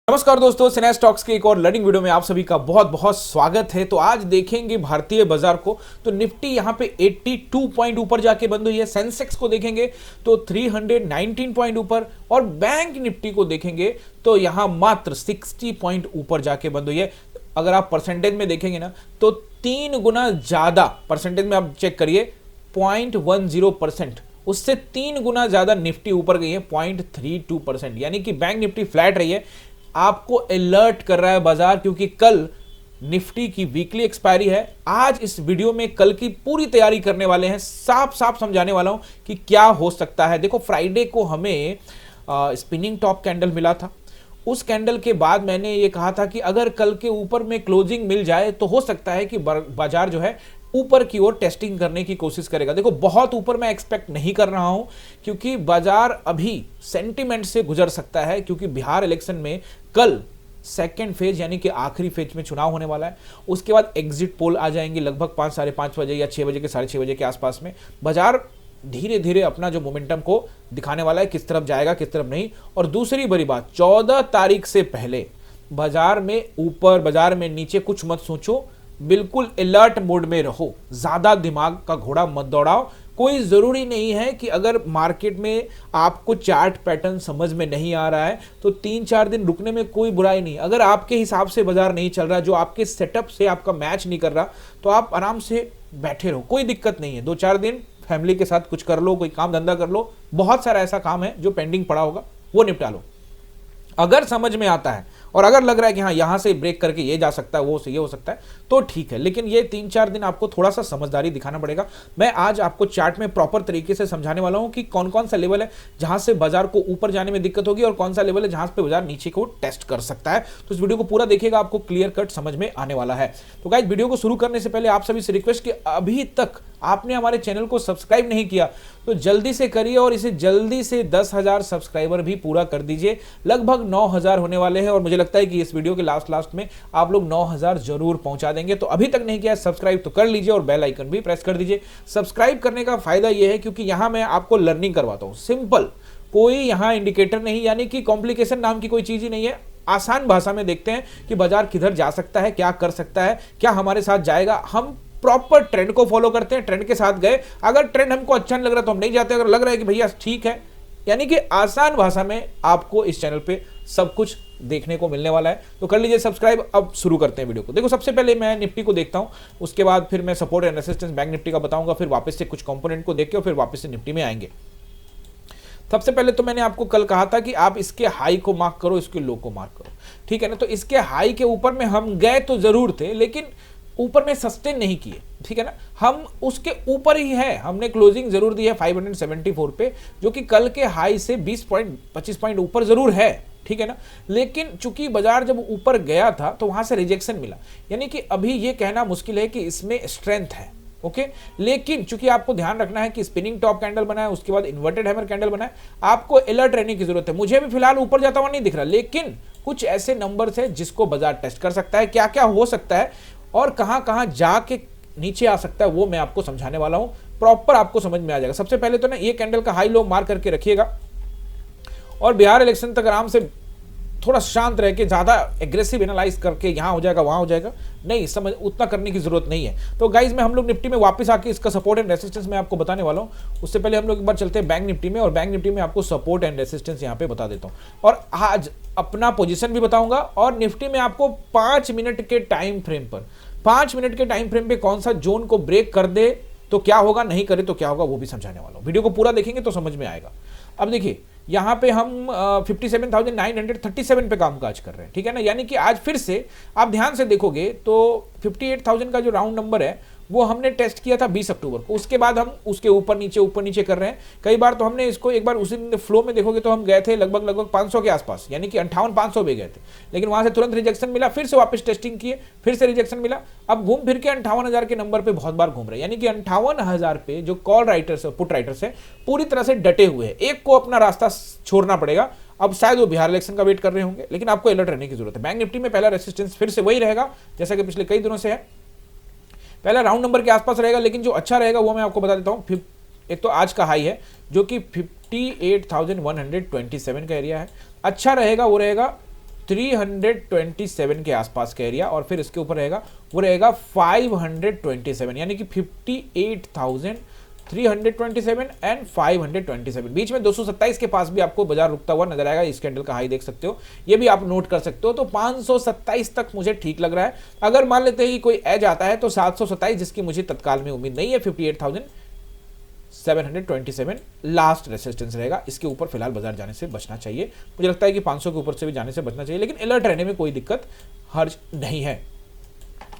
नमस्कार दोस्तों, सिने स्टॉक्स के एक और लर्निंग वीडियो में आप सभी का बहुत बहुत स्वागत है। तो आज देखेंगे भारतीय बाजार को। तो निफ्टी यहां पे 82 पॉइंट ऊपर जाके बंद हुई है। सेंसेक्स को देखेंगे तो 319 पॉइंट ऊपर, और बैंक निफ्टी को देखेंगे तो यहां मात्र 60 पॉइंट ऊपर जाके बंद हुई है। अगर आप परसेंटेज में देखेंगे ना तो 3 गुना ज्यादा परसेंटेज में आप चेक करिए, 0.10%, उससे 3 गुना ज्यादा निफ्टी ऊपर गई है, 0.32%। यानी कि बैंक निफ्टी फ्लैट रही है। आपको अलर्ट कर रहा है बाजार, क्योंकि कल निफ्टी की वीकली एक्सपायरी है। आज इस वीडियो में कल की पूरी तैयारी करने वाले हैं, साफ साफ समझाने वाला हूं कि क्या हो सकता है। देखो, फ्राइडे को हमें स्पिनिंग टॉप कैंडल मिला था। उस कैंडल के बाद मैंने ये कहा था कि अगर कल के ऊपर में क्लोजिंग मिल जाए तो हो सकता है कि बाजार जो है ऊपर की ओर टेस्टिंग करने की कोशिश करेगा। देखो, बहुत ऊपर मैं एक्सपेक्ट नहीं कर रहा हूं, क्योंकि बाजार अभी सेंटिमेंट से गुजर सकता है, क्योंकि बिहार इलेक्शन में कल सेकेंड फेज यानी कि आखिरी फेज में चुनाव होने वाला है। उसके बाद एग्जिट पोल आ जाएंगे लगभग 5, साढ़े 5 बजे या 6 बजे के, साढ़े 6 बजे के आसपास में। बाजार धीरे धीरे अपना जो मोमेंटम को दिखाने वाला है, किस तरफ जाएगा किस तरफ नहीं। और दूसरी बड़ी बात, 14 तारीख से पहले बाजार में ऊपर बाजार में नीचे कुछ मत सोचो, बिल्कुल अलर्ट मोड में रहो, ज्यादा दिमाग का घोड़ा मत दौड़ाओ। कोई जरूरी नहीं है कि अगर मार्केट में आपको चार्ट पैटर्न समझ में नहीं आ रहा है तो 3-4 दिन रुकने में कोई बुराई नहीं। अगर आपके हिसाब से बाजार नहीं चल रहा, जो आपके सेटअप से आपका मैच नहीं कर रहा, तो आप आराम से बैठे रहो, कोई दिक्कत नहीं है। 2-4 दिन फैमिली के साथ कुछ कर लो, कोई काम धंधा कर लो, बहुत सारा ऐसा काम है जो पेंडिंग पड़ा होगा, वो निपटा लो। अगर समझ में आता है और अगर लग रहा है कि हाँ यहां से ब्रेक करके ये जा सकता है, वो से ये हो सकता है, तो ठीक है। लेकिन ये 3-4 दिन आपको थोड़ा सा समझदारी दिखाना पड़ेगा। मैं आज आपको चार्ट में प्रॉपर तरीके से समझाने वाला हूं कि कौन कौन सा लेवल है जहां से बाजार को ऊपर जाने में दिक्कत होगी और कौन सा लेवल है जहां पे बाजार नीचे को टेस्ट कर सकता है। तो इस वीडियो को पूरा देखिएगा, आपको क्लियर कट समझ में आने वाला है। तो गाइस, वीडियो को शुरू करने से पहले आप सभी से रिक्वेस्ट कि अभी तक आपने हमारे चैनल को सब्सक्राइब नहीं किया तो जल्दी से करिए, और इसे जल्दी से 10,000 सब्सक्राइबर भी पूरा कर दीजिए। लगभग 9,000 होने वाले हैं, और मुझे लगता है कि इस वीडियो के लास्ट में आप लोग 9,000 जरूर पहुंचा देंगे। तो अभी तक नहीं किया है सब्सक्राइब तो कर लीजिए, और बेल आइकन भी प्रेस कर दीजिए। सब्सक्राइब करने का फायदा यह है क्योंकि यहां मैं आपको लर्निंग करवाता हूं, सिंपल, कोई यहां इंडिकेटर नहीं, यानी कि कॉम्प्लिकेशन नाम की कोई चीज ही नहीं है। आसान भाषा में देखते हैं कि बाजार किधर जा सकता है, क्या कर सकता है, क्या हमारे साथ जाएगा। हम प्रॉपर ट्रेंड को फॉलो करते हैं, ट्रेंड के साथ गए। अगर ट्रेंड हमको अच्छा नहीं लग रहा तो हम नहीं जाते, अगर लग रहा है कि भैया ठीक है। यानी कि आसान भाषा में आपको इस चैनल पे सब कुछ देखने को मिलने वाला है। तो कर लीजिए सब्सक्राइब। अब शुरू करते हैं वीडियो को। देखो, सबसे पहले मैं निफ्टी को देखता हूं, उसके बाद फिर मैं support and resistance bank Nifty का बताऊंगा, फिर वापस से कुछ कंपोनेंट को देख के और फिर वापस से निफ्टी में आएंगे। सबसे पहले तो मैंने आपको कल कहा था कि आप इसके हाई को मार्क करो, इसके लो को मार्क करो, ठीक है ना। तो इसके हाई के ऊपर में हम गए तो जरूर थे, लेकिन ऊपर में सस्टेन नहीं किए, ठीक है ना। हम उसके ऊपर ही है, हमने क्लोजिंग जरूर दी है 574 पे, जो कि कल के हाई से 20-25 पॉइंट ऊपर जरूर है, ठीक है ना। लेकिन चूंकि बाजार जब ऊपर गया था तो वहां से रिजेक्शन मिला, यानी कि अभी ये कहना मुश्किल है कि इसमें स्ट्रेंथ है, ओके। लेकिन चूंकि आपको ध्यान रखना है कि स्पिनिंग टॉप कैंडल बना है, उसके बाद इन्वर्टेड हैमर कैंडल बना है, आपको अलर्ट रहने की जरूरत है। मुझे भी फिलहाल ऊपर जाता हुआ नहीं दिख रहा, लेकिन कुछ ऐसे नंबर्स है जिसको बाजार टेस्ट कर सकता है। क्या क्या हो सकता है और कहां कहां जाके नीचे आ सकता है, वो मैं आपको समझाने वाला हूं, प्रॉपर आपको समझ में आ जाएगा। सबसे पहले तो ना ये कैंडल का हाई लो मार्क करके रखिएगा, और बिहार इलेक्शन तक आराम से थोड़ा शांत रह के, ज्यादा एग्रेसिव एनालाइज करके यहां हो जाएगा वहां हो जाएगा नहीं, समझ उतना करने की जरूरत नहीं है। तो गाइज, मैं हम लोग निफ्टी में वापस आके इसका सपोर्ट एंड रेसिस्टेंस मैं आपको बताने वाला हूं। उससे पहले हम लोग एक बार चलते हैं बैंक निफ्टी में, और बैंक निफ्टी में आपको सपोर्ट एंड रेसिस्टेंस यहां पे बता देता हूं, और आज अपना पोजीशन भी बताऊंगा। और निफ्टी में आपको 5 मिनट के टाइम फ्रेम पर, 5 मिनट के टाइम फ्रेम पे कौन सा जोन को ब्रेक कर दे तो क्या होगा, नहीं करे तो क्या होगा, वो भी समझाने वाला हूं। वीडियो को पूरा देखेंगे तो समझ में आएगा। अब देखिए, यहां पे हम 57,937 पे कामकाज कर रहे हैं, ठीक है ना। यानी कि आज फिर से आप ध्यान से देखोगे तो 58,000 का जो राउंड नंबर है वो हमने टेस्ट किया था 20 अक्टूबर को। उसके बाद हम उसके ऊपर नीचे कर रहे हैं। कई बार तो हमने इसको एक बार उसी फ्लो में देखोगे तो हम गए थे लगभग 500 के आसपास, यानी कि 58,500 भी गए थे, लेकिन वहां से तुरंत रिजेक्शन मिला, फिर से वापस टेस्टिंग किए, फिर से रिजेक्शन मिला। अब घूम फिर के 58,000 के नंबर पे बहुत बार घूम रहे हैं, यानी कि 58,000 पे जो कॉल राइटर्स पुट राइटर्स है पूरी तरह से डटे हुए हैं। एक को अपना रास्ता छोड़ना पड़ेगा। अब शायद वो बिहार इलेक्शन का वेट कर रहे होंगे, लेकिन आपको अलर्ट रहने की जरूरत है। बैंक निफ्टी में पहला रेसिस्टेंस फिर से वही रहेगा जैसा कि पिछले कई दिनों से है, पहला राउंड नंबर के आसपास रहेगा, लेकिन जो अच्छा रहेगा वो मैं आपको बता देता हूं। एक तो आज का हाई है जो कि 58,127 का एरिया है, अच्छा रहेगा वो रहेगा 327 के आसपास का एरिया, और फिर इसके ऊपर रहेगा वो रहेगा 527, यानी कि 58,327 एंड 527, बीच में 227 के पास भी आपको बाजार रुकता हुआ नजर आएगा। इस कैंडल का हाई देख सकते हो, ये भी आप नोट कर सकते हो। तो 527 तक मुझे ठीक लग रहा है। अगर मान लेते हैं कि कोई एज आता है तो 727, जिसकी मुझे तत्काल में उम्मीद नहीं है। 58,727 लास्ट रेसिस्टेंस रहेगा। इसके ऊपर फिलहाल बाजार जाने से बचना चाहिए। मुझे लगता है कि 500 के ऊपर से भी जाने से बचना चाहिए, लेकिन अलर्ट रहने में कोई दिक्कत हर्ज नहीं है।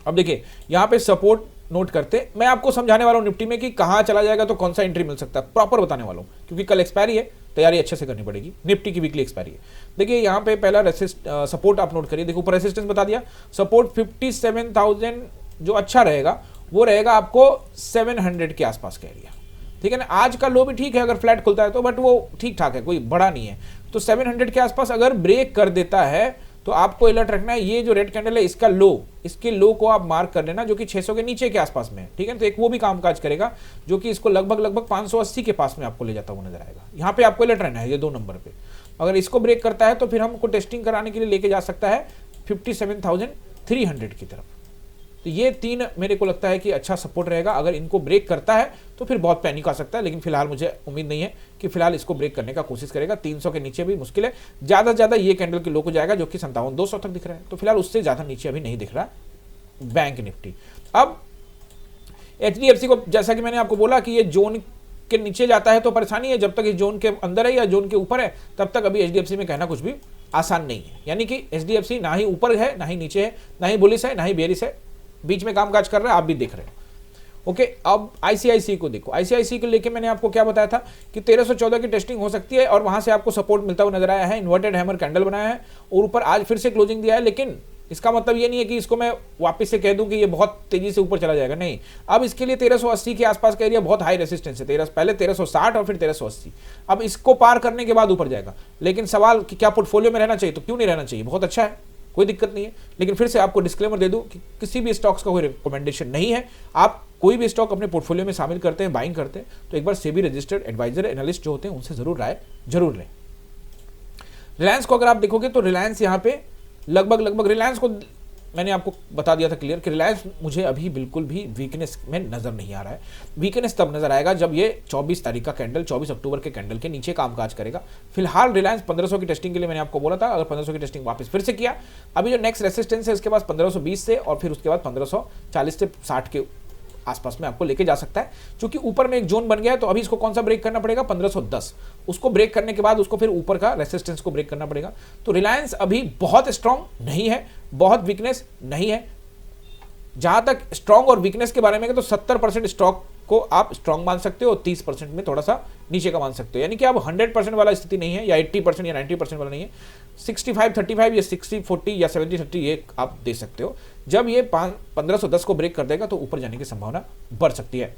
अब देखिए यहां पे सपोर्ट नोट करते, मैं आपको समझाने वाला हूं निफ्टी में कि कहां चला जाएगा तो कौन सा एंट्री मिल सकता है, प्रॉपर बताने वाला हूं, क्योंकि कल एक्सपायरी है, तैयारी अच्छे से करनी पड़ेगी। निफ्टी की वीकली एक्सपायरी है। देखिए यहां पे पहला सपोर्ट आप नोट करिए। देखो ऊपर रेसिस्टेंस बता दिया, सपोर्ट 57,000 जो अच्छा रहेगा वो रहेगा आपको 700 के आसपास का एरिया, ठीक है ना। आज का लो भी ठीक है अगर फ्लैट खुलता है तो, बट वो ठीक ठाक है, कोई बड़ा नहीं है। तो 700 के आसपास अगर ब्रेक कर देता है तो आपको अलर्ट रखना है। ये जो रेड कैंडल है इसका लो, इसके लो को आप मार्क कर लेना, जो कि 600 के नीचे के आसपास में है, ठीक है। तो एक वो भी कामकाज करेगा जो कि इसको लगभग 580 के पास में आपको ले जाता हुआ नजर आएगा। यहाँ पे आपको अलर्ट रहना है ये 2 नंबर पे। अगर इसको ब्रेक करता है तो फिर हमको टेस्टिंग कराने के लिए लेके जा सकता है 57,300 की तरफ। तो ये 3 मेरे को लगता है कि अच्छा सपोर्ट रहेगा। अगर इनको ब्रेक करता है तो फिर बहुत पैनिक आ सकता है, लेकिन फिलहाल मुझे उम्मीद नहीं है कि फिलहाल इसको ब्रेक करने का कोशिश करेगा। 300 के नीचे भी मुश्किल है, ज्यादा से ज्यादा ये कैंडल के लो को जाएगा जो कि 57,200 तक दिख रहा है। तो फिलहाल उससे ज्यादा नीचे अभी नहीं दिख रहा बैंक निफ्टी। अब HDFC को, जैसा कि मैंने आपको बोला कि ये जोन के नीचे जाता है तो परेशानी है, जब तक इस जोन के अंदर है या जोन के ऊपर है तब तक अभी HDFC में कहना कुछ भी आसान नहीं है। यानी कि HDFC ना ही ऊपर है ना ही नीचे है, ना ही बुलिश है ना ही बेरिश है, बीच में कामकाज कर रहा है, आप भी देख रहे हो। ओके, अब ICICI को देखो। ICICI को लेके मैंने आपको क्या बताया था कि 1314 की टेस्टिंग हो सकती है और वहां से आपको सपोर्ट मिलता हुआ नजर आया है। इन्वर्टेड हैमर कैंडल बनाया है और ऊपर आज फिर से क्लोजिंग दिया है, लेकिन इसका मतलब ये नहीं है कि इसको मैं वापस से कह दूं कि ये बहुत तेजी से ऊपर चला जाएगा, नहीं। अब इसके लिए 1380 के आसपास का एरिया बहुत हाई रेसिस्टेंस है। पहले 1360 और फिर 1380। अब इसको पार करने के बाद ऊपर जाएगा, लेकिन सवाल कि क्या पोर्टफोलियो में रहना चाहिए, तो क्यों नहीं रहना चाहिए, बहुत अच्छा है, कोई दिक्कत नहीं है। लेकिन फिर से आपको डिस्क्लेमर दे दूं कि किसी भी स्टॉक्स का कोई रिकमेंडेशन नहीं है। आप कोई भी स्टॉक अपने पोर्टफोलियो में शामिल करते हैं, बाइंग करते हैं, तो एक बार सेबी रजिस्टर्ड एडवाइजर एनालिस्ट जो होते हैं उनसे जरूर राय जरूर लें। रिलायंस को अगर आप देखोगे तो रिलायंस यहाँ पे लगभग रिलायंस को मैंने आपको बता दिया था क्लियर कि रिलायंस मुझे अभी बिल्कुल भी वीकनेस में नजर नहीं आ रहा है। वीकनेस तब नजर आएगा जब ये 24 तारीख का कैंडल, 24 अक्टूबर के कैंडल के नीचे कामकाज करेगा। फिलहाल रिलायंस 1500 की टेस्टिंग के लिए मैंने आपको बोला था, अगर 1500 की टेस्टिंग वापस फिर से किया, अभी जो नेक्स्ट रेसिस्टेंस है उसके पास 1520 से और फिर उसके बाद 1540 से 60 के आसपास में आपको लेके जा सकता है। क्योंकि ऊपर में एक जोन बन गया है, तो अभी इसको कौन सा ब्रेक करना पड़ेगा, 1510। उसको ब्रेक करने के बाद उसको फिर ऊपर का रेसिस्टेंस को ब्रेक करना पड़ेगा। तो रिलायंस अभी बहुत स्ट्रांग नहीं है, बहुत वीकनेस नहीं है। जहां तक स्ट्रांग और वीकनेस के बारे में तो 70% स्टॉक को आप स्ट्रांग मान सकते हो और 30% में थोड़ा सा नीचे का मान सकते हो। यानी कि अब 100% वाला स्थिति नहीं है, या 80% या 90% वाला नहीं है। 65-35 या 60-40 या 70-30 ये आप दे सकते हो। जब ये 1510 को ब्रेक कर देगा तो ऊपर जाने की संभावना बढ़ सकती है।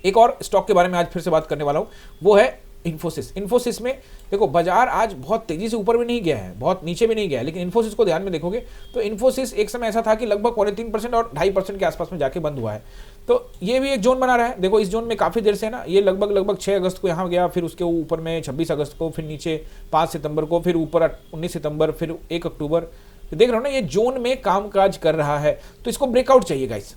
एक और स्टॉक के बारे में आज फिर से बात करने वाला हूं, वो है इन्फोसिस। इन्फोसिस में देखो बाजार आज बहुत तेजी से ऊपर भी नहीं गया है, बहुत नीचे भी नहीं गया है, लेकिन इन्फोसिस को ध्यान में देखोगे तो इन्फोसिस एक समय ऐसा था कि लगभग 3.5% और 2.5% के आसपास में जाके बंद हुआ है। तो ये भी एक जोन बना रहा है। देखो इस जोन में काफी देर से ना, ये लगभग 6 अगस्त को यहाँ गया, फिर उसके ऊपर में 26 अगस्त को, फिर नीचे 5 सितंबर को, फिर ऊपर 19 सितंबर, फिर 1 अक्टूबर। तो देख रहे हो ना, ये जोन में कामकाज कर रहा है। तो इसको ब्रेकआउट चाहिए गाइस।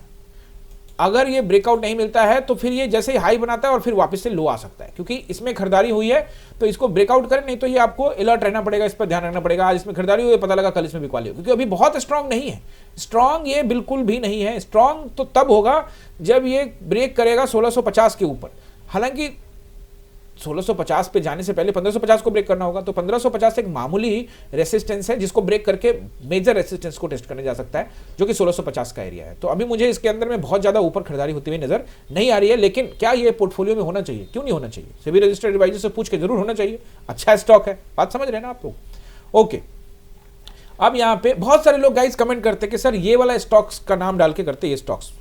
अगर ये ब्रेकआउट नहीं मिलता है तो फिर ये जैसे ही हाई बनाता है और फिर वापस से लो आ सकता है, क्योंकि इसमें खरीदारी हुई है। तो इसको ब्रेकआउट करें, नहीं तो ये आपको अलर्ट रहना पड़ेगा, इस पर ध्यान रखना पड़ेगा। आज इसमें खरीदारी हुई, पता लगा कल इसमें बिकवाली हो, क्योंकि अभी बहुत स्ट्रांग नहीं है। स्ट्रांग ये बिल्कुल भी नहीं है। स्ट्रांग तो तब होगा जब ये ब्रेक करेगा 1650 के ऊपर। हालांकि 1650 पे जाने से पहले 1550 को ब्रेक करना होगा। तो 1550 एक मामूली रेसिस्टेंस है जिसको ब्रेक करके मेजर रेसिस्टेंस को टेस्ट करने जा सकता है, जो कि 1650 का एरिया है। तो अभी मुझे इसके अंदर में बहुत ज्यादा ऊपर खरीदारी होती हुई नजर नहीं आ रही है। लेकिन क्या ये पोर्टफोलियो में होना चाहिए? क्यों नहीं होना चाहिए? सेबी रजिस्टर्ड एडवाइजर से पूछ के जरूर होना चाहिए। अच्छा स्टॉक है, बात समझ रहे हैं ना आप लोग? ओके, अब यहाँ पे बहुत सारे लोग गाइस कमेंट करते हैं कि सर ये वाला स्टॉक्स का नाम डाल के करते, ये स्टॉक्स।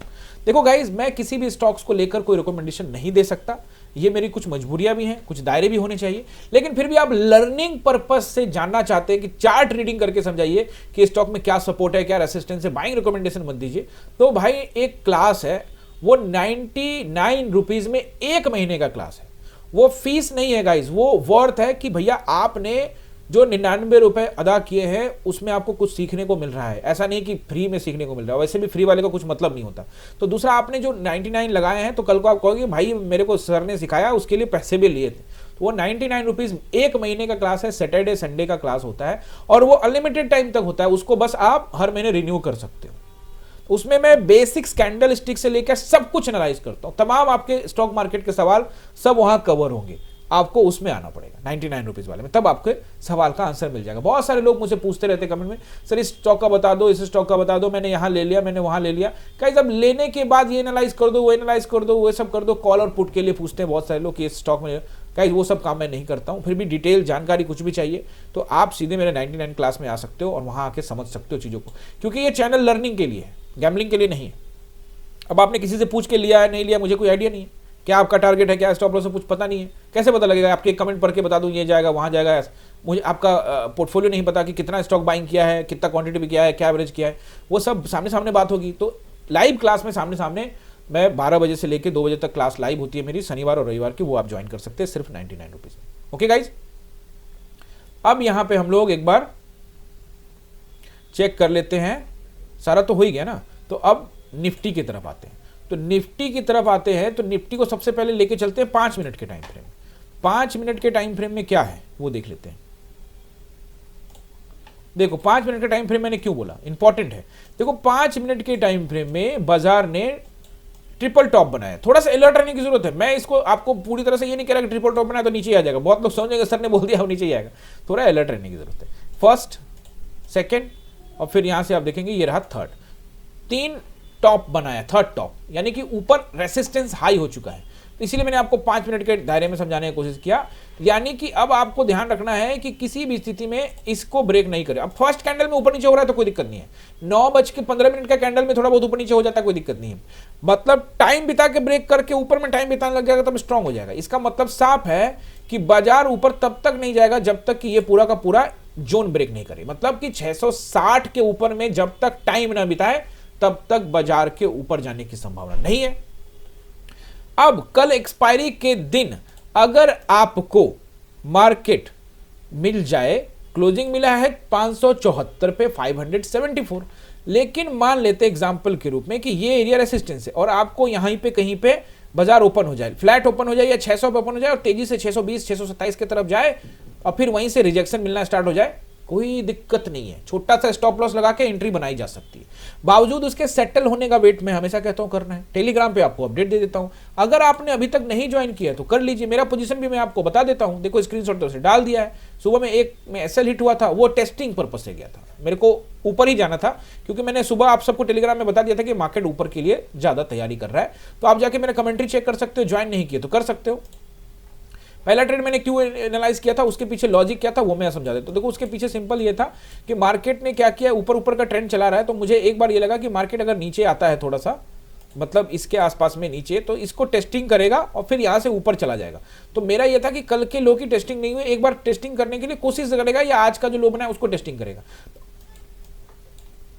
देखो गाइस, मैं किसी भी स्टॉक्स को लेकर कोई रिकमेंडेशन नहीं दे सकता। ये मेरी कुछ मजबूरियां भी हैं, कुछ दायरे भी होने चाहिए। लेकिन फिर भी आप लर्निंग पर्पस से जानना चाहते हैं कि चार्ट रीडिंग करके समझाइए कि स्टॉक में क्या सपोर्ट है, क्या रेसिस्टेंस है, बाइंग रिकमेंडेशन मत दीजिए। तो भाई एक क्लास है, वो 99 रुपीज में 1 महीने का क्लास है। वो फीस नहीं है गाइस, वो वर्थ है कि भैया आपने जो 99 रुपए अदा किए हैं उसमें आपको कुछ सीखने को मिल रहा है, ऐसा नहीं कि फ्री में सीखने को मिल रहा है, वैसे भी फ्री वाले का कुछ मतलब नहीं होता। तो दूसरा, आपने जो 99 लगाए हैं तो कल को आप कहोगे भाई मेरे को सर ने सिखाया, उसके लिए पैसे भी लिए थे, तो वो 99 रुपीज एक महीने का क्लास है, सैटरडे संडे का क्लास होता है और वो अनलिमिटेड टाइम तक होता है, उसको बस आप हर महीने रिन्यू कर सकते हो। उसमें मैं बेसिक कैंडल स्टिक से लेकर सब कुछ एनालाइज करता हूं, तमाम आपके स्टॉक मार्केट के सवाल सब वहां कवर होंगे। आपको उसमें आना पड़ेगा 99 रुपीज वाले में, तब आपके सवाल का आंसर मिल जाएगा। बहुत सारे लोग मुझे पूछते रहते कमेंट में, सर इस स्टॉक का बता दो, इस स्टॉक का बता दो, मैंने यहां ले लिया, मैंने वहां ले लिया। कहीं जब लेने के बाद ये एनालाइज कर दो, वो एनालाइज कर दो, वो सब कर दो। कॉल और पुट के लिए पूछते हैं बहुत सारे लोग कि इस स्टॉक में, कहीं वो सब काम मैं नहीं करता हूं। फिर भी डिटेल जानकारी कुछ भी चाहिए तो आप सीधे मेरे 99 क्लास में आ सकते हो और वहां आके समझ सकते हो चीजों को, क्योंकि ये चैनल लर्निंग के लिए है, गैम्बलिंग के लिए नहीं है। अब आपने किसी से पूछ के लिया है नहीं लिया, मुझे कोई आइडिया नहीं है, क्या आपका टारगेट है, क्या स्टॉप लॉस है, कुछ पता नहीं है, कैसे पता लगेगा? आपके कमेंट पढ़ के बता दूं ये जाएगा वहां जाएगा, मुझे आपका पोर्टफोलियो नहीं पता कि कितना स्टॉक बाइंग किया है, कितना क्वांटिटी भी किया है, क्या एवरेज किया है, वो सब सामने सामने बात होगी। तो लाइव क्लास में सामने सामने मैं 12 बजे से लेकर 2 बजे तक क्लास लाइव होती है मेरी, शनिवार और रविवार की, वो आप ज्वाइन कर सकते हैं सिर्फ 99 रुपीज में। ओके गाइज, अब यहां पे हम लोग एक बार चेक कर लेते हैं, सारा तो हो ही गया ना। तो अब निफ्टी की तरफ आते हैं, तो निफ्टी की तरफ आते हैं तो निफ्टी को सबसे पहले लेके चलते हैं 5 मिनट के टाइम फ्रेम। 5 मिनट के टाइम फ्रेम में क्या है वो देख लेते हैं। देखो 5 मिनट का टाइम फ्रेम मैंने क्यों बोला, इंपॉर्टेंट है। देखो 5 मिनट के टाइम फ्रेम में बाजार ने ट्रिपल टॉप बनाया, थोड़ा सा अलर्ट रहने की जरूरत है। मैं इसको आपको पूरी तरह से ये नहीं कह रहा कि ट्रिपल टॉप बनाया तो नीचे आ जाएगा, बहुत लोग समझेंगे सर ने बोल दिया वो नीचे ही आएगा, थोड़ा अलर्ट रहने की जरूरत है। फर्स्ट, सेकेंड और फिर यहां से आप देखेंगे ये रहा थर्ड, 3 टॉप बनाया, थर्ड टॉप, यानी कि ऊपर रेसिस्टेंस हाई हो चुका है। तो इसीलिए मैंने आपको 5 मिनट के दायरे में समझाने की कोशिश किया, यानी कि अब आपको ध्यान रखना है कि किसी भी स्थिति में इसको ब्रेक नहीं करे। अब फर्स्ट कैंडल में ऊपर नीचे हो रहा है तो कोई दिक्कत नहीं है, 9:15 का कैंडल में थोड़ा बहुत ऊपर नीचे हो जाता है, कोई दिक्कत नहीं है। मतलब टाइम बिता के ब्रेक करके ऊपर में टाइम बिताने लग जाएगा तब स्ट्रांग हो जाएगा। इसका मतलब साफ है कि बाजार ऊपर तब तक नहीं जाएगा जब तक कि ये पूरा का पूरा जोन ब्रेक नहीं करे, मतलब कि 660 के ऊपर में जब तक टाइम ना बिताए तब तक बाजार के ऊपर जाने की संभावना नहीं है। अब कल एक्सपायरी के दिन अगर आपको मार्केट मिल जाए, क्लोजिंग मिला है 574 पे 574, लेकिन मान लेते एग्जांपल के रूप में कि ये एरिया रेसिस्टेंस है और आपको यहीं पे कहीं पे बाजार ओपन हो जाए, फ्लैट ओपन हो जाए या 600 पे ओपन हो जाए और तेजी से 620 627 की तरफ जाए और फिर वहीं से रिजेक्शन मिलना स्टार्ट हो जाए, कोई दिक्कत नहीं है, छोटा सा स्टॉप लॉस लगा के एंट्री बनाई जा सकती है। बावजूद उसके सेटल होने का वेट मैं हमेशा कहता हूं करना है। टेलीग्राम पे आपको अपडेट दे देता हूं, अगर आपने अभी तक नहीं ज्वाइन किया तो कर लीजिए। मेरा पोजीशन भी मैं आपको बता देता हूं, देखो स्क्रीनशॉट तो से डाल दिया है। सुबह में एक में एसएल हिट हुआ था, वो टेस्टिंग पर्पज से गया था, मेरे को ऊपर ही जाना था क्योंकि मैंने सुबह आप सबको टेलीग्राम में बता दिया था कि मार्केट ऊपर के लिए ज्यादा तैयारी कर रहा है। तो आप जाके मेरा कमेंट्री चेक कर सकते हो, ज्वाइन नहीं किए तो कर सकते हो। पहला ट्रेड मैंने क्यों एनालाइज किया था, उसके पीछे लॉजिक क्या था वो मैं समझा देता हूं। देखो उसके पीछे सिंपल ये था कि मार्केट ने क्या किया, ऊपर ऊपर का ट्रेंड चला रहा है, तो मुझे एक बार ये लगा कि मार्केट अगर नीचे आता है थोड़ा सा, मतलब इसके आसपास में नीचे, तो इसको टेस्टिंग करेगा और फिर यहां से ऊपर चला जाएगा। तो मेरा ये था कि कल के लो की टेस्टिंग नहीं हुई, एक बार टेस्टिंग करने के लिए कोशिश करेगा या आज का जो लो बनाया उसको टेस्टिंग करेगा।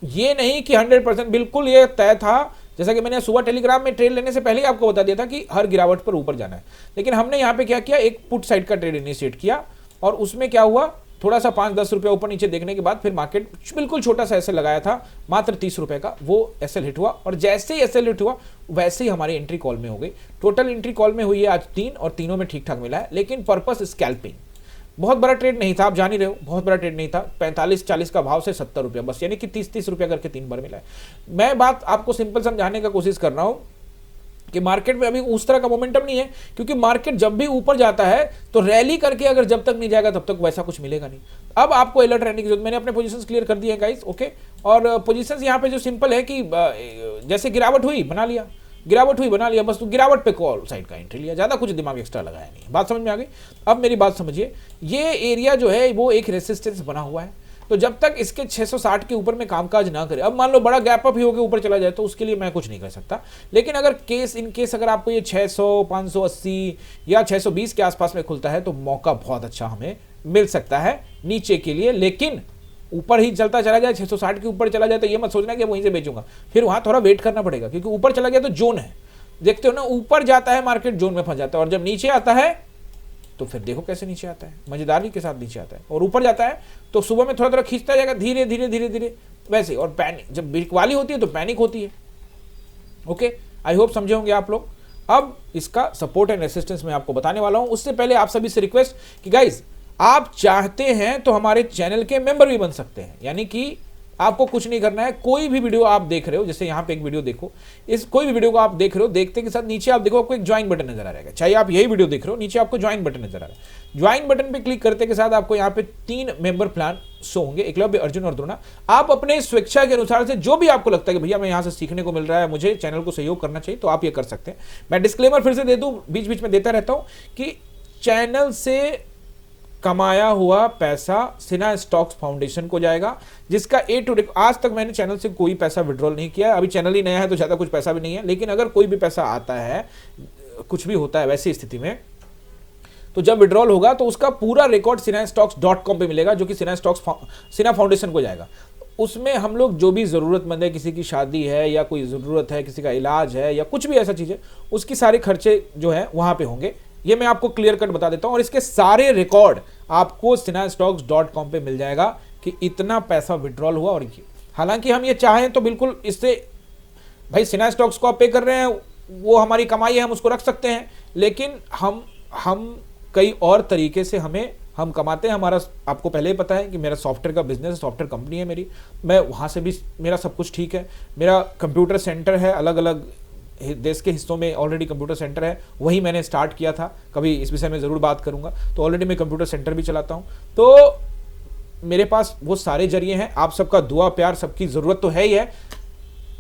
ये नहीं कि 100% बिल्कुल ये तय था, जैसा कि मैंने सुबह टेलीग्राम में ट्रेड लेने से पहले ही आपको बता दिया था कि हर गिरावट पर ऊपर जाना है। लेकिन हमने यहां पे क्या किया, एक पुट साइड का ट्रेड इनिशिएट किया और उसमें क्या हुआ, थोड़ा सा 5-10 रुपए ऊपर नीचे देखने के बाद फिर मार्केट बिल्कुल छोटा सा एसएल लगाया था, मात्र 30 रुपए का, वो एसएल हिट हुआ और जैसे ही एसएल हिट हुआ वैसे ही हमारी एंट्री कॉल में हो गई। टोटल एंट्री कॉल में हुई है आज 3 और तीनों में ठीक ठाक मिला है, लेकिन पर्पस स्कैल्पिंग, बहुत बड़ा ट्रेड नहीं था, आप जान ही रहे हो, बहुत बड़ा ट्रेड नहीं था। 45-40 का भाव से 70 रुपया बस, यानी कि 30-30 रुपया करके 3 बार मिला है। मैं बात आपको सिंपल समझाने का कोशिश कर रहा हूं कि मार्केट में अभी उस तरह का मोमेंटम नहीं है, क्योंकि मार्केट जब भी ऊपर जाता है तो रैली करके अगर जब तक नहीं जाएगा तब तक वैसा कुछ मिलेगा नहीं। अब आपको अलर्ट रहने की जरूरत, मैंने अपने पोजीशंस क्लियर कर दिए हैं गाइस, ओके। और पोजीशंस यहां पे जो सिंपल है कि जैसे गिरावट हुई बना लिया, गिरावट हुई बना लिया, बस तो गिरावट पे कॉल साइड का एंट्री लिया, ज्यादा कुछ दिमाग एक्स्ट्रा लगाया नहीं। बात समझ में आ गई? अब मेरी बात समझिए, ये एरिया जो है वो एक रेसिस्टेंस बना हुआ है, तो जब तक इसके 660 के ऊपर में कामकाज ना करे, अब मान लो बड़ा गैप अप ही होकर ऊपर चला जाए तो उसके लिए मैं कुछ नहीं कर सकता। लेकिन अगर इन केस अगर आपको ये 600, 580 या 620 के आसपास में खुलता है तो मौका बहुत अच्छा हमें मिल सकता है नीचे के लिए। लेकिन ऊपर ही चलता चला जाए, 660 के ऊपर चला जाए तो ये मत सोचना कि वहीं से बेचूंगा, फिर वहां थोड़ा वेट करना पड़ेगा, क्योंकि ऊपर चला गया तो जोन है, देखते हो ना, ऊपर जाता है मार्केट जोन में फंस जाता है और जब नीचे आता है तो फिर देखो कैसे नीचे आता है, मजेदारी के साथ नीचे आता है। और ऊपर जाता है तो सुबह में थोड़ा थोड़ा खींचता जाएगा, धीरे धीरे धीरे धीरे वैसे। और पैनिक, जब बिकवाली होती है तो पैनिक होती है। ओके, आई होप समझे होंगे आप लोग। अब इसका सपोर्ट एंड रेसिस्टेंस मैं आपको बताने वाला हूं। उससे पहले आप सभी से रिक्वेस्ट कि गाइज, आप चाहते हैं तो हमारे चैनल के मेंबर भी बन सकते हैं। यानी कि आपको कुछ नहीं करना है, कोई भी वीडियो आप देख रहे हो, जैसे यहाँ पे एक वीडियो देखो, इस कोई भी वीडियो को आप देख रहे हो, देखते के साथ नीचे आप देखो आपको एक ज्वाइन बटन नजर आ रहेगा। चाहे आप यही वीडियो देख रहे हो, नीचे आपको ज्वाइन बटन नजर आ रहा है। ज्वाइन बटन पे क्लिक करते के साथ आपको यहाँ पे 3 मेंबर प्लान शो होंगे, एकलव्य, अर्जुन और द्रोणा। आप अपने स्वेच्छा के अनुसार से जो भी आपको लगता है कि भैया मैं यहाँ से सीखने को मिल रहा है, मुझे चैनल को सहयोग करना चाहिए, तो आप ये कर सकते हैं। मैं डिस्क्लेमर फिर से दे दूं, बीच बीच में देता रहता हूं कि चैनल से कमाया हुआ पैसा सिन्हा स्टॉक्स फाउंडेशन को जाएगा, जिसका आज तक मैंने चैनल से कोई पैसा विड्रॉल नहीं किया। अभी चैनल ही नया है तो ज़्यादा कुछ पैसा भी नहीं है, लेकिन अगर कोई भी पैसा आता है, कुछ भी होता है वैसी स्थिति में, तो जब विड्रॉल होगा तो उसका पूरा रिकॉर्ड sinhastocks.com पे मिलेगा, जो कि सिन्हा फाउंडेशन को जाएगा। उसमें हम लोग जो भी ज़रूरतमंद है, किसी की शादी है या कोई ज़रूरत है, किसी का इलाज है या कुछ भी ऐसा चीज़ है, उसकी सारे खर्चे जो है वहाँ पे होंगे। ये मैं आपको क्लियर कट बता देता हूं। और इसके सारे रिकॉर्ड आपको sinhastocks.com पे मिल जाएगा कि इतना पैसा विड्रॉल हुआ। और हालांकि हम ये चाहें तो बिल्कुल इससे, भाई सिन्हा स्टॉक्स को आप पे कर रहे हैं, वो हमारी कमाई है, हम उसको रख सकते हैं, लेकिन हम कई और तरीके से हम कमाते हैं। हमारा आपको पहले ही पता है कि मेरा सॉफ्टवेयर का बिजनेस है, सॉफ्टवेयर कंपनी है मेरी, मैं वहाँ से भी मेरा सब कुछ ठीक है। मेरा कंप्यूटर सेंटर है, अलग अलग देश के हिस्सों में ऑलरेडी कंप्यूटर सेंटर है, वही मैंने स्टार्ट किया था, कभी इस विषय में ज़रूर बात करूंगा। तो ऑलरेडी मैं कंप्यूटर सेंटर भी चलाता हूं, तो मेरे पास वो सारे जरिए हैं। आप सबका दुआ प्यार, सबकी ज़रूरत तो है ही है।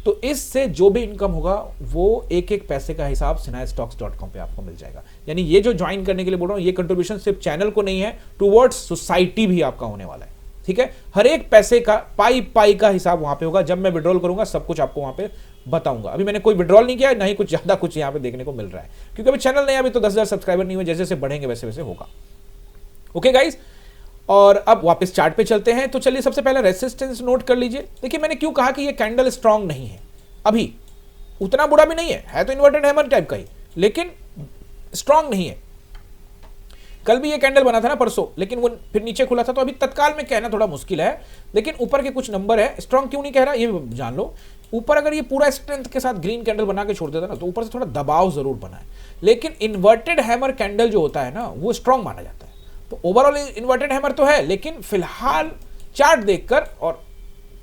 तो इससे जो भी इनकम होगा वो एक एक पैसे का हिसाब sinhastocks.com पे आपको मिल जाएगा। यानी ये जो ज्वाइन करने के लिए बोल रहा हूँ, ये कंट्रीब्यूशन सिर्फ चैनल को नहीं है, टुवर्ड्स सोसाइटी भी आपका होने वाला है। ठीक है, हर एक पैसे का पाई का हिसाब वहां पे होगा। जब मैं विड्रॉल करूंगा सब कुछ आपको वहां पे बताऊंगा। अभी मैंने कोई विड्रॉल नहीं किया, नहीं कुछ ज्यादा कुछ यहाँ पे देखने को मिल रहा है, क्योंकि अभी चैनल नहीं, अभी तो 10,000 सब्सक्राइबर नहीं हुए, जैसे जैसे बढ़ेंगे वैसे वैसे होगा। ओके गाइज, और अब वापस चार्ट पे चलते हैं। तो चलिए सबसे पहले रेसिस्टेंस नोट कर लीजिए। देखिए मैंने क्यों कहा कि ये कैंडल स्ट्रांग नहीं है, अभी उतना बुरा भी नहीं है तो इन्वर्टेड हैमर टाइप का ही, लेकिन स्ट्रांग नहीं है। कल भी ये कैंडल बना था ना परसों, लेकिन वो फिर नीचे खुला था, तो अभी तत्काल में कहना थोड़ा मुश्किल है, लेकिन ऊपर के कुछ नंबर है। स्ट्रांग क्यों नहीं कह रहा ये जान लो। ऊपर अगर ये पूरा स्ट्रेंथ के साथ ग्रीन कैंडल बना के छोड़ देता ना, तो ऊपर से थोड़ा दबाव जरूर बना है, लेकिन इन्वर्टेड हैमर कैंडल जो होता है ना, वो स्ट्रांग माना जाता है। तो ओवरऑल इन्वर्टेड हैमर तो है, लेकिन फिलहाल चार्ट देखकर और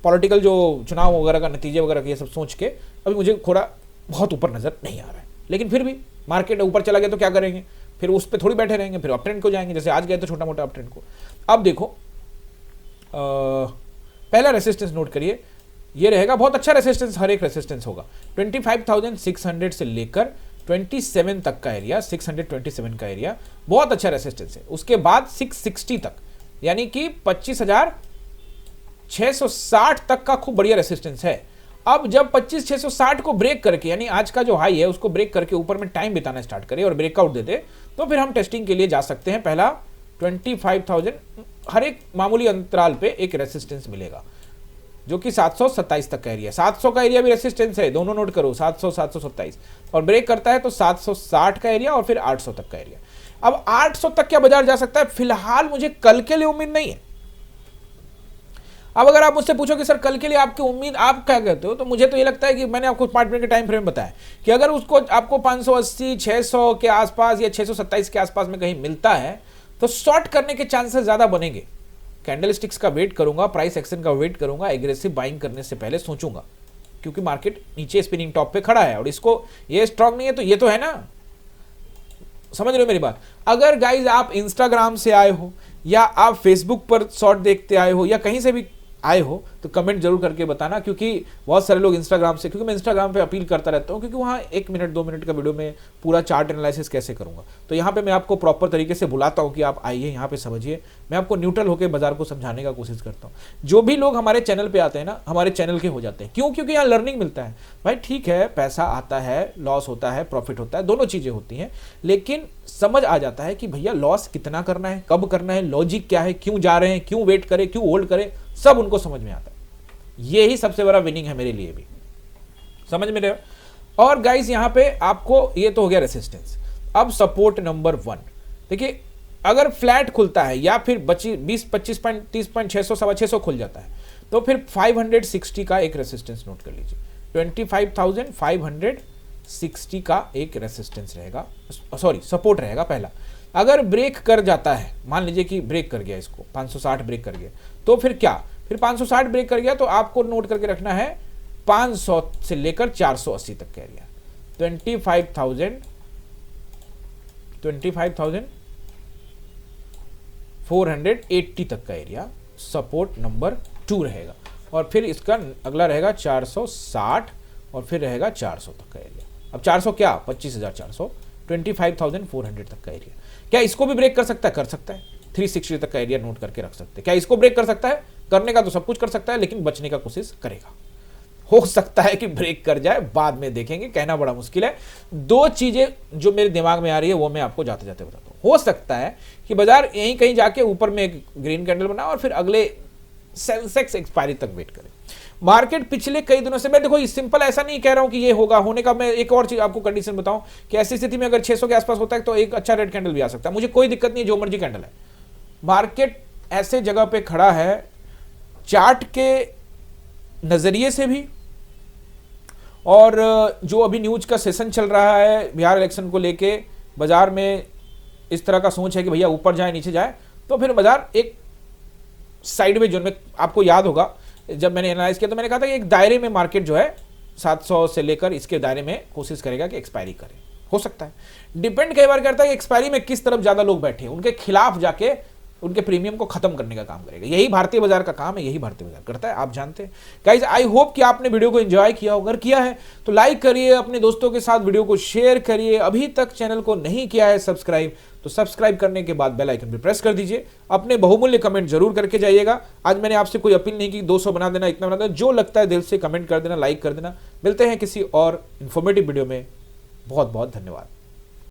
पॉलिटिकल जो चुनाव वगैरह का नतीजे वगैरह ये सब सोच के अभी मुझे थोड़ा बहुत ऊपर नजर नहीं आ रहा है। लेकिन फिर भी मार्केट ऊपर चला गया तो क्या करेंगे, फिर उस पर थोड़ी बैठे रहेंगे, फिर अप ट्रेंड को जाएंगे, जैसे आज गए तो छोटा मोटा अप ट्रेंड को। अब देखो पहला रेसिस्टेंस नोट करिए, ये रहेगा बहुत अच्छा रेसिस्टेंस, हर एक रेसिस्टेंस होगा 25,600 से लेकर 27 तक का एरिया, 627 का एरिया बहुत अच्छा रेसिस्टेंस है। उसके बाद 660 तक, यानी कि 25,660 तक का खूब बढ़िया रेसिस्टेंस है। अब जब 25,660 को ब्रेक करके, यानी आज का जो हाई है उसको ब्रेक करके ऊपर में टाइम बिताना स्टार्ट करे और ब्रेकआउट दे दे, तो फिर हम टेस्टिंग के लिए जा सकते हैं। पहला 25,000 हर एक मामूली अंतराल पे एक रेसिस्टेंस मिलेगा, जो कि 727 तक का एरिया, 700 का एरिया भी रेसिस्टेंस है, दोनों नोट करो, 700 727, और ब्रेक करता है तो 760 का एरिया और फिर 800 तक का एरिया। अब 800 तक क्या बाजार जा सकता है, फिलहाल मुझे कल के लिए उम्मीद नहीं है। अब अगर आप मुझसे पूछो कि सर कल के लिए आपकी उम्मीद, आप क्या कहते हो, तो मुझे तो ये लगता है कि मैंने आपको 5 मिनट के टाइम फ्रेम बताया कि अगर उसको आपको 580 600 के आसपास या 627 के आसपास में कहीं मिलता है तो शॉर्ट करने के चांसेस ज्यादा बनेंगे। कैंडल स्टिक्स का वेट करूंगा, प्राइस एक्शन का वेट करूंगा, एग्रेसिव बाइंग करने से पहले सोचूंगा, क्योंकि मार्केट नीचे स्पिनिंग टॉप पे खड़ा है और इसको ये स्ट्रांग नहीं है तो ये तो है ना, समझ रहे हो मेरी बात। अगर गाइज आप इंस्टाग्राम से आए हो या आप फेसबुक पर शॉर्ट देखते आए हो या कहीं से भी आए हो तो कमेंट जरूर करके बताना, क्योंकि बहुत सारे लोग इंस्टाग्राम से, क्योंकि मैं इंस्टाग्राम पे अपील करता रहता हूँ, क्योंकि वहाँ 1 मिनट 2 मिनट का वीडियो में पूरा चार्ट एनालिसिस कैसे करूँगा, तो यहाँ पे मैं आपको प्रॉपर तरीके से बुलाता हूँ कि आप आइए यहाँ पे समझिए, मैं आपको न्यूट्रल होकर बाजार को समझाने का कोशिश करता हूँ। जो भी लोग हमारे चैनल पे आते हैं ना, हमारे चैनल के हो जाते हैं, क्यों, क्योंकि यहाँ लर्निंग मिलता है। भाई ठीक है, पैसा आता है, लॉस होता है, प्रॉफिट होता है, दोनों चीजें होती हैं, लेकिन समझ आ जाता है कि भैया लॉस कितना करना है, कब करना है, लॉजिक क्या है, क्यों जा रहे हैं, क्यों वेट करें, क्यों होल्ड करें, सब उनको समझ में आता है। ये ही सबसे बड़ा विनिंग है मेरे लिए भी, समझ में रहे हो। और गाइस यहाँ पे आपको ये तो हो गया रेसिस्टेंस। अब सपोर्ट नंबर 1 देखिए, अगर फ्लैट खुलता है या फिर 20, 25 पॉइंट, 30 पॉइंट, 600, 625 खुल जाता है तो फिर 560 का एक रेसिस्टेंस नोट कर लीजिए। 25,560 का एक रेसिस्टेंस रहेगा, सॉरी सपोर्ट रहेगा पहला। अगर ब्रेक कर जाता है, मान लीजिए कि ब्रेक कर गया, इसको 560 ब्रेक कर गया, तो फिर क्या, फिर 560 ब्रेक कर गया तो आपको नोट करके रखना है 500 से लेकर 480 तक का एरिया। 25,480 तक का एरिया सपोर्ट नंबर 2 रहेगा। और फिर इसका अगला रहेगा 460 और फिर रहेगा 400 तक का एरिया। अब 400 क्या, 25,400, 25,400 तक का एरिया। क्या इसको भी ब्रेक कर सकता है? कर सकता है। 360 तक का एरिया नोट करके रख सकते हैं। क्या इसको ब्रेक कर सकता है? करने का तो सब कुछ कर सकता है, लेकिन बचने का कोशिश करेगा। हो सकता है कि ब्रेक कर जाए, बाद में देखेंगे, कहना बड़ा मुश्किल है। दो चीजें जो मेरे दिमाग में आ रही है वो मैं आपको जाते जाते बताता हूं। हो सकता है कि बाजार यहीं कहीं जाके ऊपर में एक ग्रीन कैंडल बना और फिर अगले सेंसेक्स एक्सपायरी तक वेट करे। मार्केट पिछले कई दिनों से, मैं देखो ये सिंपल ऐसा नहीं कह रहा हूं कि ये होगा, होने का मैं एक और चीज आपको कंडीशन बताऊं कि ऐसी स्थिति में अगर 600 के आसपास होता है तो एक अच्छा रेड कैंडल भी आ सकता है, मुझे कोई दिक्कत नहीं, जो मर्जी कैंडल है। मार्केट ऐसे जगह पे खड़ा है चार्ट के नजरिए से भी, और जो अभी न्यूज का सेशन चल रहा है बिहार इलेक्शन को लेके, बाजार में इस तरह का सोच है कि भैया ऊपर जाए नीचे जाए, तो फिर बाजार एक साइडवेज जोन में, आपको याद होगा जब मैंने एनालाइज किया तो मैंने कहा था कि एक दायरे में मार्केट जो है 700 से लेकर इसके दायरे में कोशिश करेगा कि एक्सपायरी करे। हो सकता है, डिपेंड कई बार करता है कि एक्सपायरी में किस तरफ ज्यादा लोग बैठे हैं, उनके खिलाफ जाके उनके प्रीमियम को खत्म करने का काम करेगा। यही भारतीय बाजार का काम है, यही भारतीय बाजार करता है, आप जानते हैं। गाइज आई होप कि आपने वीडियो को एंजॉय किया होगा। अगर किया है तो लाइक करिए, अपने दोस्तों के साथ वीडियो को शेयर करिए। अभी तक चैनल को नहीं किया है सब्सक्राइब तो सब्सक्राइब करने के बाद बेल आइकन भी प्रेस कर दीजिए। अपने बहुमूल्य कमेंट जरूर करके जाइएगा। आज मैंने आपसे कोई अपील नहीं की 200 बना देना, इतना बना देना, जो लगता है दिल से कमेंट कर देना, लाइक कर देना। मिलते हैं किसी और इन्फॉर्मेटिव वीडियो में। बहुत बहुत धन्यवाद।